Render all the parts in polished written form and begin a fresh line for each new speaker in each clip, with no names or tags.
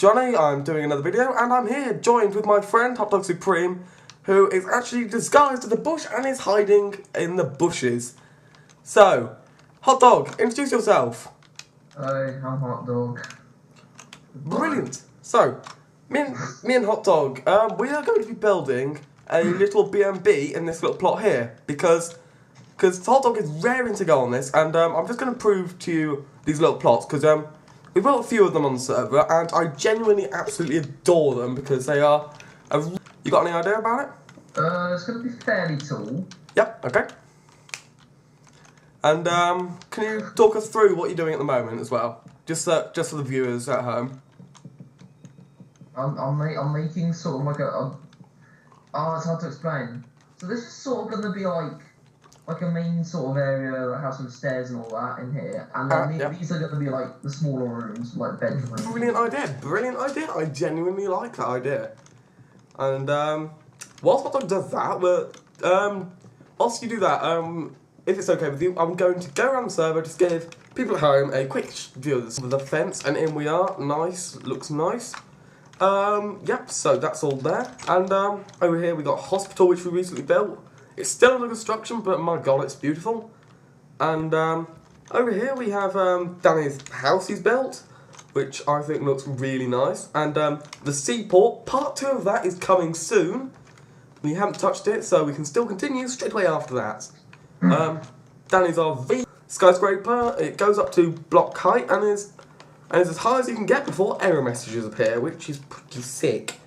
Johnny, I'm doing another video, and I'm here joined with my friend HotDogSupreme, who is actually disguised as a bush and is hiding in the bushes. So, Hot Dog, introduce yourself.
Hi, I'm Hot Dog.
Brilliant. So, me and Hot Dog, we are going to be building a little B&B in this little plot here, because Hot Dog is raring to go on this, and I'm just going to prove to you these little plots, because we've got a few of them on the server, and I genuinely absolutely adore them, because they are... You got any idea about it?
It's going to be fairly tall.
Yep, okay. And can you talk us through what you're doing at the moment as well? Just for the viewers at home.
I'm making sort of like oh, it's hard to explain. So this is sort of going to be like a main sort of area that has some stairs and all that in here, and then these are going to be like the smaller rooms, like bedrooms.
Brilliant idea, brilliant idea. I genuinely like that idea. And whilst Hot Dog does that, whilst you do that, if it's okay with you, I'm going to go around the server, just give people at home a quick view of the fence, and in we are. Nice, looks nice. Yep, so that's all there. And over here we got a hospital which we recently built. It's still under construction, but my god, it's beautiful. And over here we have Danny's house he's built, which I think looks really nice. And the seaport, part 2 of that is coming soon. We haven't touched it, so we can still continue straight away after that. Danny's RV skyscraper, it goes up to block height and is as high as you can get before error messages appear, which is pretty sick.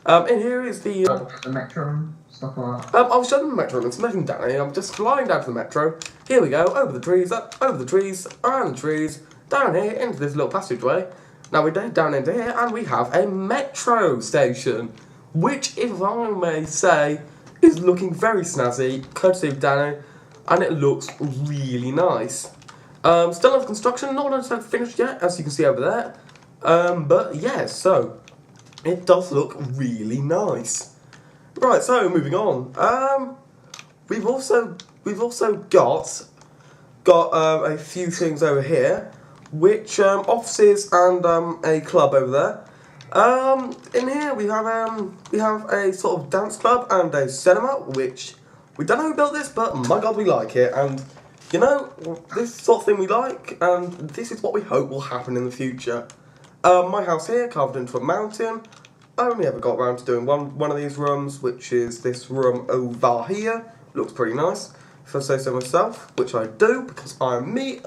In here is the
metro, stuff like that.
I'll show them the metro, it's making Danny. I'm just flying down to the metro. Here we go, over the trees, up, over the trees, around the trees, down here, into this little passageway. Now we're down into here, and we have a metro station, which, if I may say, is looking very snazzy, courtesy of Danny, and it looks really nice. Still under construction, not necessarily finished yet, as you can see over there. But yeah, so it does look really nice. Right, so moving on. We've also got a few things over here, which offices and a club over there. In here we have a sort of dance club and a cinema, which we don't know who built this, but my god, we like it. And you know, this sort of thing we like, and this is what we hope will happen in the future. My house here, carved into a mountain. I only ever got around to doing one of these rooms, which is this room over here. Looks pretty nice, if I say so myself, which I do, because I'm me.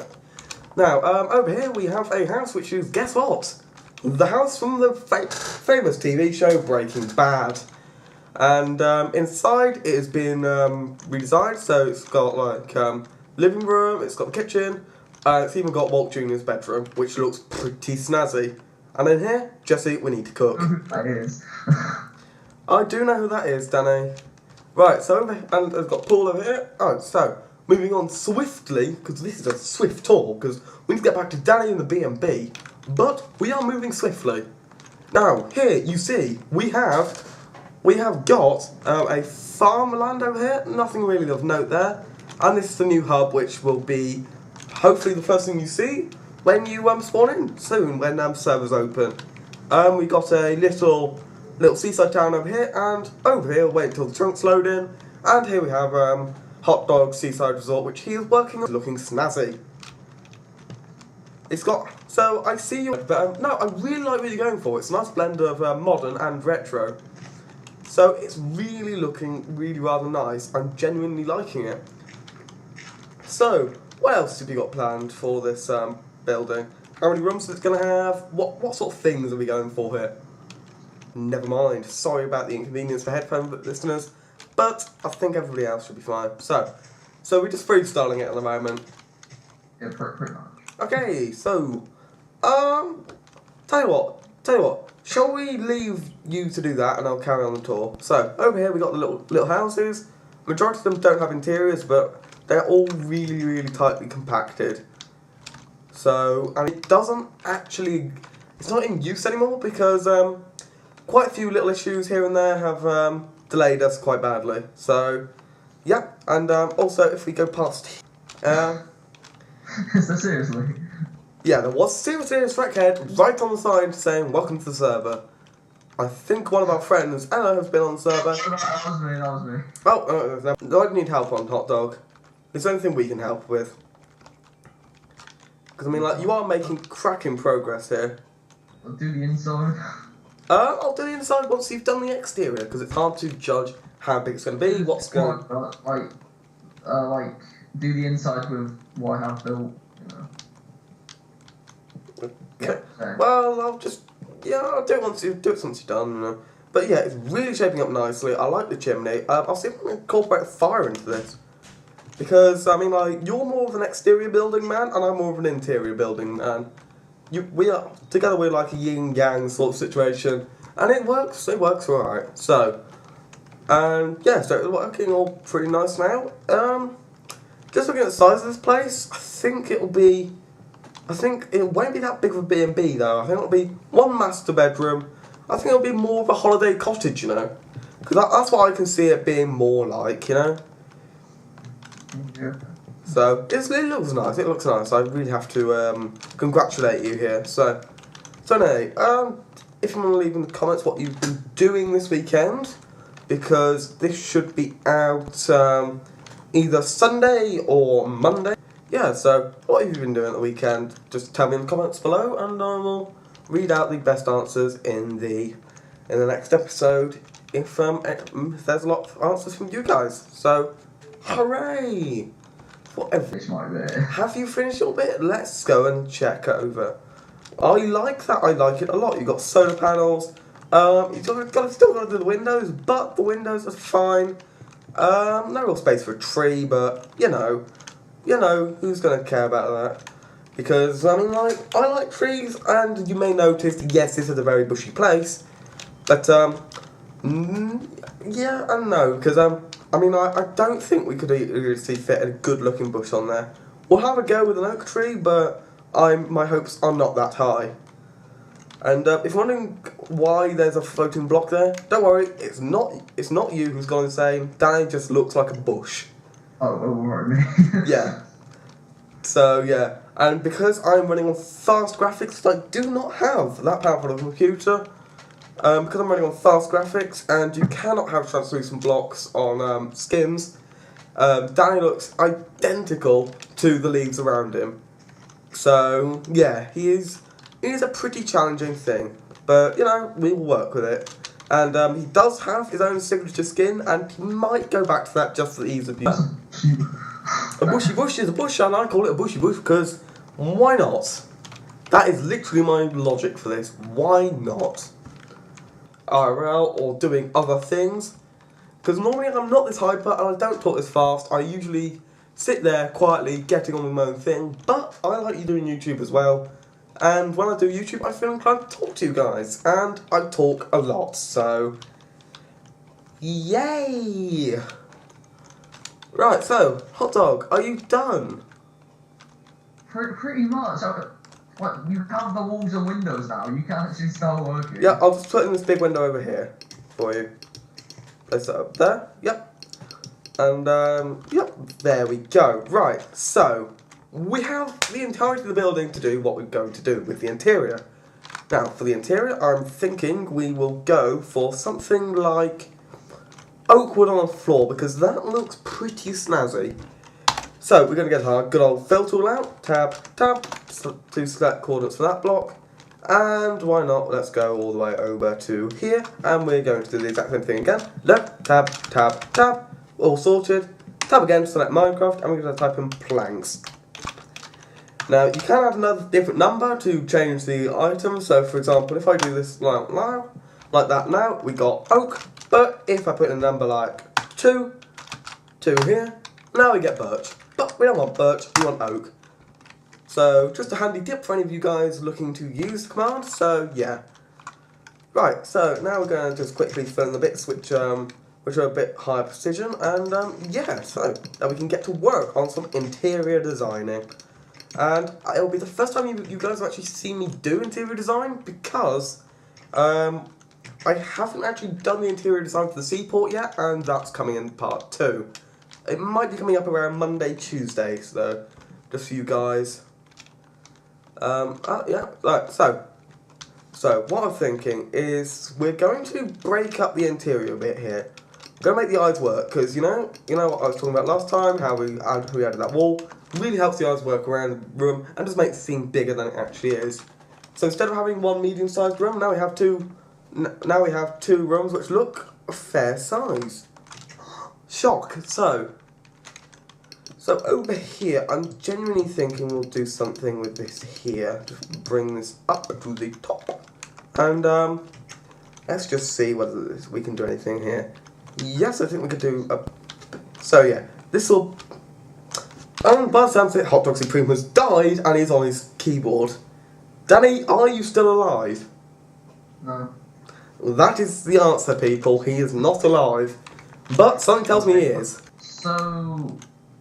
Now, over here we have a house which is, guess what? The house from the famous TV show Breaking Bad. And inside it has been redesigned, so it's got like living room, it's got the kitchen, it's even got Walt Jr.'s bedroom, which looks pretty snazzy. And in here, Jesse, we need to cook.
That is.
I do know who that is, Danny. Right, so, and I've got pool over here. Alright, so, moving on swiftly, because this is a swift tour, because we need to get back to Danny and the B&B, but we are moving swiftly. Now, here, you see, we have got a farmland over here, nothing really of note there. And this is the new hub, which will be hopefully the first thing you see when you spawn in soon, when servers open. We got a little seaside town over here, and over here, wait until the trunk's load in. And here we have Hot Dog Seaside Resort, which he is working on, looking snazzy. It's got, so I see you, but no, I really like what you're going for. It's a nice blend of modern and retro. So it's really looking really rather nice. I'm genuinely liking it. So, what else have you got planned for this building? How many rooms is it going to have? What sort of things are we going for here? Never mind. Sorry about the inconvenience for headphone listeners, but I think everybody else should be fine. So we're just freestyling it at the moment.
Yeah, pretty much.
Okay, so, tell you what. Shall we leave you to do that, and I'll carry on the tour? So, over here we got the little houses. Majority of them don't have interiors, but they're all really, really tightly compacted. So, and it doesn't actually, it's not in use anymore because quite a few little issues here and there have delayed us quite badly. So, yeah, and also if we go past,
So seriously?
Yeah, there was seriously Shrekhead right on the side saying, welcome to the server. I think one of our friends, Anna, has been on the server.
That was me.
Oh, I need help on Hot Dog. Is there anything we can help with? Because, I mean, like, you are making cracking progress here.
I'll do the inside.
I'll do the inside once you've done the exterior, because it's hard to judge how big it's going to be, what's going...
Like, do the inside with what I have built, you know.
Okay.
Yeah,
well, I'll do it once you've done, you know. But yeah, it's really shaping up nicely. I like the chimney. I'll see if I can incorporate fire into this. Because, I mean, like, you're more of an exterior building man, and I'm more of an interior building man. Together we're like a yin-yang sort of situation. And it works alright. So, yeah, so it's working all pretty nice now. Just looking at the size of this place, I think it won't be that big of a B&B though. I think it'll be one master bedroom. I think it'll be more of a holiday cottage, you know. Because that's what I can see it being more like, you know.
Yeah.
So, it looks nice. I really have to congratulate you here. So anyway, if you want to leave in the comments what you've been doing this weekend, because this should be out either Sunday or Monday. Yeah, so what have you been doing at the weekend? Just tell me in the comments below, and I will read out the best answers in the next episode if there's a lot of answers from you guys. So, hooray! Have you finished your bit? Let's go and check over. I like that. I like it a lot. You've got solar panels. You've still got to do the windows, but the windows are fine. No real space for a tree, but you know, who's gonna care about that? Because I mean, like, I like trees, and you may notice, yes, this is a very bushy place, but yeah and no, because I mean, I don't think we could really see fit a good-looking bush on there. We'll have a go with an oak tree, but my hopes are not that high. And if you're wondering why there's a floating block there, don't worry, it's not you who's gone insane. Danny just looks like a bush.
Oh, right, me.
Yeah. So yeah, and because I'm running on fast graphics, I do not have that powerful of a computer. Because I'm running on fast graphics, and you cannot have translucent blocks on skins. Danny looks identical to the leaves around him. So yeah, he is a pretty challenging thing, but you know, we will work with it. And he does have his own signature skin, and he might go back to that just for the ease of use. A bushy bush is a bush, and I call it a bushy bush because why not? That is literally my logic for this. Why not? IRL or doing other things, because normally I'm not this hyper and I don't talk this fast. I usually sit there quietly getting on with my own thing, but I like you doing YouTube as well, and when I do YouTube I feel inclined to talk to you guys, and I talk a lot, so yay! Right, so Hot Dog, are you done?
Pretty much. What, you have the walls and windows now, you can actually start working.
Yeah, I'll just put in this big window over here for you. Place it up there, yep. And, yep, there we go. Right, so, we have the entirety of the building to do what we're going to do with the interior. Now, for the interior, I'm thinking we will go for something like oak wood on the floor, because that looks pretty snazzy. So, we're going to get our good old fill tool out, tab, to select coordinates for that block, and why not, let's go all the way over to here, and we're going to do the exact same thing again. Left, tab, all sorted, tab again, select Minecraft, and we're going to type in planks. Now, you can add another different number to change the item, so for example, if I do this like that now, we got oak, but if I put in a number like 2 here, now we get birch. But we don't want birch, we want oak. So, just a handy tip for any of you guys looking to use the command, so yeah. Right, so now we're going to just quickly fill in the bits which are a bit higher precision, and yeah, so now we can get to work on some interior designing. And it'll be the first time you guys have actually seen me do interior design, because I haven't actually done the interior design for the seaport yet, and that's coming in part 2. It might be coming up around Monday, Tuesday, so just for you guys. Yeah, right, so what I'm thinking is we're going to break up the interior a bit here. We're going to make the eyes work, because you know what I was talking about last time, how we added that wall. It really helps the eyes work around the room, and just makes it seem bigger than it actually is. So instead of having one medium-sized room, now we have two rooms which look a fair size. Shock. So over here, I'm genuinely thinking we'll do something with this here. Just bring this up to the top. And let's just see whether we can do anything here. Yes, I think we could do a... So yeah, this will... by the sounds of it, HotDogSupreme has died and he's on his keyboard. Danny, are you still alive?
No.
That is the answer, people. He is not alive. But something tells me he is.
So...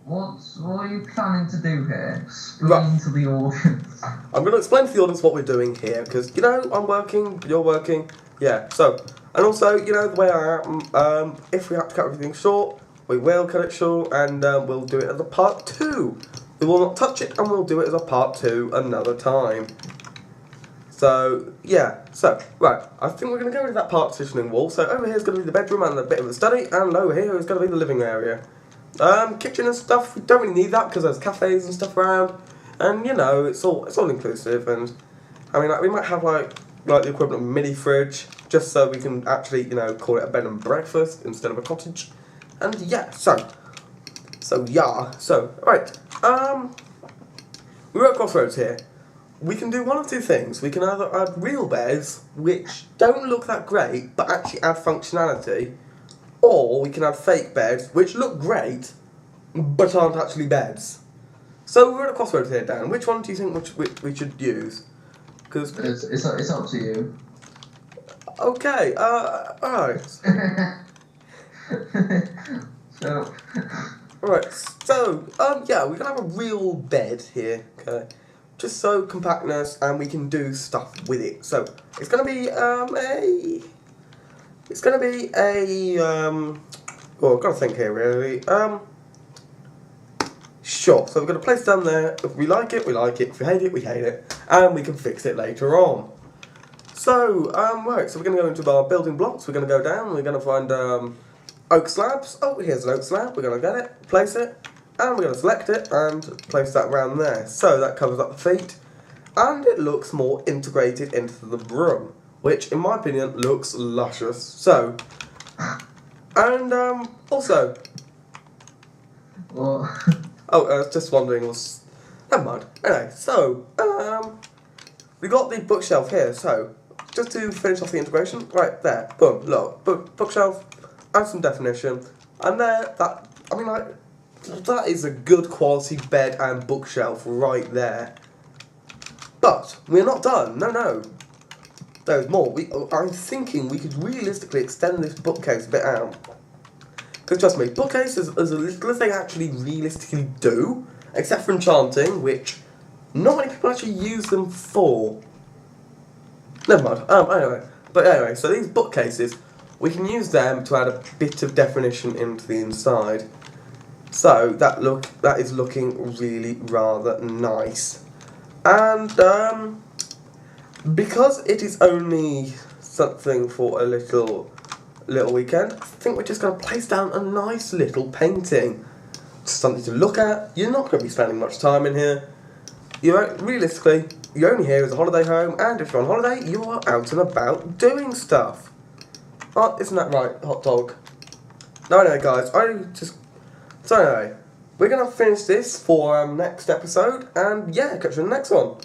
What are you planning to do here? Explain to the audience.
I'm going to explain to the audience what we're doing here, because, you know, I'm working, you're working, yeah, so, and also, you know, the way I am, if we have to cut everything short, we will cut it short, and we'll do it as a part 2. We will not touch it, and we'll do it as a part 2 another time. So, yeah, so, right, I think we're going to go into that partitioning wall. So over here is going to be the bedroom and a bit of the study, and over here is going to be the living area. Kitchen and stuff, we don't really need that because there's cafes and stuff around, and you know, it's all inclusive. And I mean, like, we might have like the equivalent of a mini fridge, just so we can actually, you know, call it a bed and breakfast instead of a cottage. And yeah, so right, we're at crossroads here. We can do one of two things. We can either add real beds, which don't look that great, but actually add functionality, or we can add fake beds, which look great, but aren't actually beds. So we're at a crossroads here, Dan. Which one do you think we should use? Because
it's up to you.
Okay. Alright.
So.
Alright. So yeah, we can have a real bed here. Okay. Just so compactness, and we can do stuff with it. So it's gonna be well, I've got to think here, really. Sure, so we're going to place it down there. If we like it, we like it. If we hate it, we hate it. And we can fix it later on. So, right, so we're going to go into our building blocks. We're going to go down. We're going to find oak slabs. Oh, here's an oak slab. We're going to get it, place it, and we're going to select it and place that around there. So that covers up the feet. And it looks more integrated into the room, which, in my opinion, looks luscious. So, and also,
What?
oh, I was just wondering, never mind. Anyway, so, we got the bookshelf here. So, just to finish off the integration, right there, boom, look, bookshelf, add some definition, and there, I mean, like, that is a good quality bed and bookshelf right there. But we're not done. No. There's more. I'm thinking we could realistically extend this bookcase a bit out. Because trust me, bookcases as little as they actually realistically do, except for enchanting, which not many people actually use them for. Never mind. Anyway, so these bookcases, we can use them to add a bit of definition into the inside. So that is looking really rather nice. And because it is only something for a little weekend, I think we're just going to place down a nice little painting. Just something to look at. You're not going to be spending much time in here. Realistically, you're only here as a holiday home, and if you're on holiday, you are out and about doing stuff. Oh, isn't that right, hot dog? No, anyway, guys, so anyway, we're going to finish this for next episode, and yeah, catch you in the next one.